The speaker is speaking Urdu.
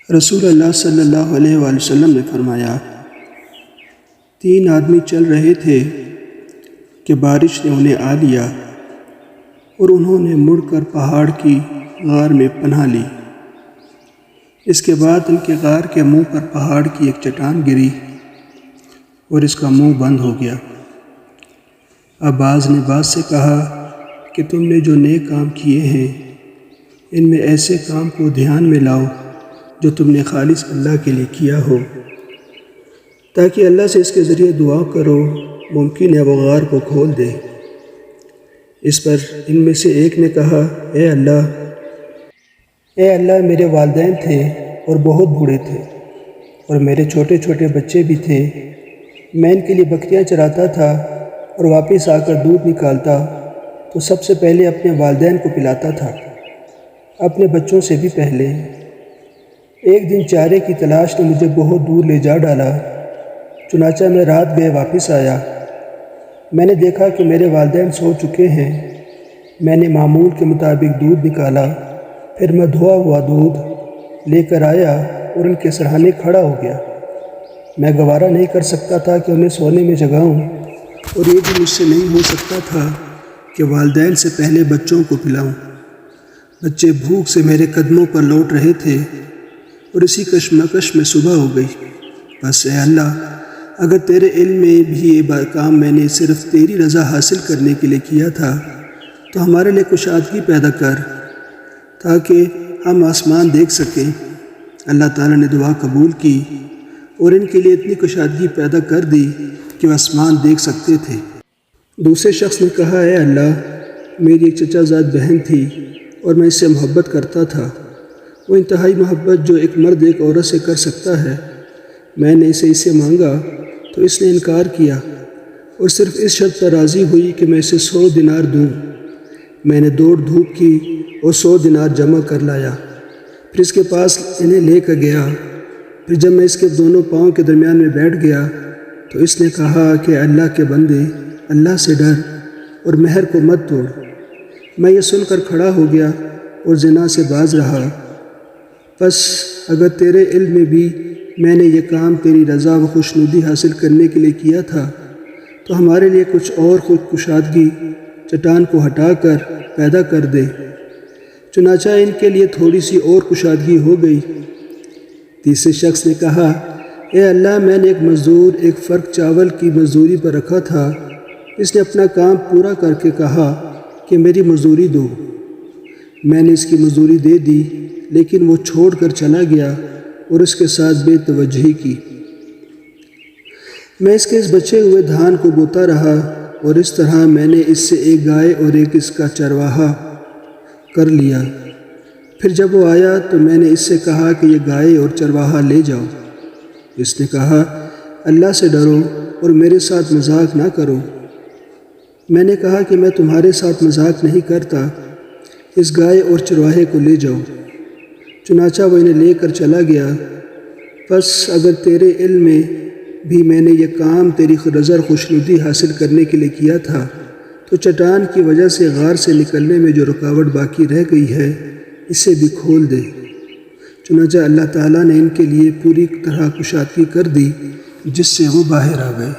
رسول اللہ صلی اللہ علیہ وآلہ وسلم نے فرمایا، 3 آدمی چل رہے تھے کہ بارش نے انہیں آ لیا اور انہوں نے مڑ کر پہاڑ کی غار میں پناہ لی۔ اس کے بعد ان کے غار کے منہ پر پہاڑ کی ایک چٹان گری اور اس کا منہ بند ہو گیا۔ اب بعض نے بعض سے کہا کہ تم نے جو نیک کام کیے ہیں ان میں ایسے کام کو دھیان میں لاؤ جو تم نے خالص اللہ کے لیے کیا ہو، تاکہ اللہ سے اس کے ذریعے دعا کرو، ممکن ہے وہ غار کو کھول دے۔ اس پر ان میں سے ایک نے کہا، اے اللہ میرے والدین تھے اور بہت بوڑھے تھے اور میرے چھوٹے چھوٹے بچے بھی تھے۔ میں ان کے لیے بکریاں چراتا تھا اور واپس آ کر دودھ نکالتا تو سب سے پہلے اپنے والدین کو پلاتا تھا، اپنے بچوں سے بھی پہلے۔ ایک دن چارے کی تلاش نے مجھے بہت دور لے جا ڈالا، چنانچہ میں رات گئے واپس آیا۔ میں نے دیکھا کہ میرے والدین سو چکے ہیں۔ میں نے معمول کے مطابق دودھ نکالا، پھر میں دھوا ہوا دودھ لے کر آیا اور ان کے سرہانے کھڑا ہو گیا۔ میں گوارا نہیں کر سکتا تھا کہ انہیں سونے میں جگاؤں، اور یہ بھی مجھ سے نہیں ہو سکتا تھا کہ والدین سے پہلے بچوں کو پلاؤں۔ بچے بھوک سے میرے قدموں پر لوٹ رہے تھے اور اسی کشمکش میں صبح ہو گئی۔ بس اے اللہ، اگر تیرے علم میں بھی یہ کام میں نے صرف تیری رضا حاصل کرنے کے لیے کیا تھا تو ہمارے لیے کشادگی پیدا کر تاکہ ہم آسمان دیکھ سکیں۔ اللہ تعالیٰ نے دعا قبول کی اور ان کے لیے اتنی کشادگی پیدا کر دی کہ وہ آسمان دیکھ سکتے تھے۔ دوسرے شخص نے کہا، اے اللہ، میری ایک چچا زاد بہن تھی اور میں اس سے محبت کرتا تھا، وہ انتہائی محبت جو ایک مرد ایک عورت سے کر سکتا ہے۔ میں نے اسے مانگا تو اس نے انکار کیا اور صرف اس شرط پر راضی ہوئی کہ میں اسے 100 دینار دوں۔ میں نے دوڑ دھوپ کی اور 100 دینار جمع کر لایا، پھر اس کے پاس انہیں لے کر گیا۔ پھر جب میں اس کے دونوں پاؤں کے درمیان میں بیٹھ گیا تو اس نے کہا کہ اللہ کے بندے، اللہ سے ڈر اور مہر کو مت توڑ۔ میں یہ سن کر کھڑا ہو گیا اور زنا سے باز رہا۔ پس اگر تیرے علم میں بھی میں نے یہ کام تیری رضا و خوشنودی حاصل کرنے کے لیے کیا تھا تو ہمارے لیے کچھ اور خود کشادگی چٹان کو ہٹا کر پیدا کر دے۔ چنانچہ ان کے لیے تھوڑی سی اور کشادگی ہو گئی۔ تیسرے شخص نے کہا، اے اللہ، میں نے ایک مزدور ایک فرق چاول کی مزدوری پر رکھا تھا۔ اس نے اپنا کام پورا کر کے کہا کہ میری مزدوری دو۔ میں نے اس کی مزدوری دے دی، لیکن وہ چھوڑ کر چلا گیا اور اس کے ساتھ بے توجہی کی۔ میں اس کے اس بچے ہوئے دھان کو بوتا رہا اور اس طرح میں نے اس سے ایک گائے اور ایک اس کا چرواہا کر لیا۔ پھر جب وہ آیا تو میں نے اس سے کہا کہ یہ گائے اور چرواہا لے جاؤ۔ اس نے کہا، اللہ سے ڈرو اور میرے ساتھ مذاق نہ کرو۔ میں نے کہا کہ میں تمہارے ساتھ مذاق نہیں کرتا، اس گائے اور چرواہے کو لے جاؤ۔ چنانچہ وہ انہیں لے کر چلا گیا۔ پس اگر تیرے علم میں بھی میں نے یہ کام تیری رضا خوشنودی حاصل کرنے کے لیے کیا تھا تو چٹان کی وجہ سے غار سے نکلنے میں جو رکاوٹ باقی رہ گئی ہے اسے بھی کھول دے۔ چنانچہ اللہ تعالیٰ نے ان کے لیے پوری طرح کشادگی کر دی جس سے وہ باہر آ گئے۔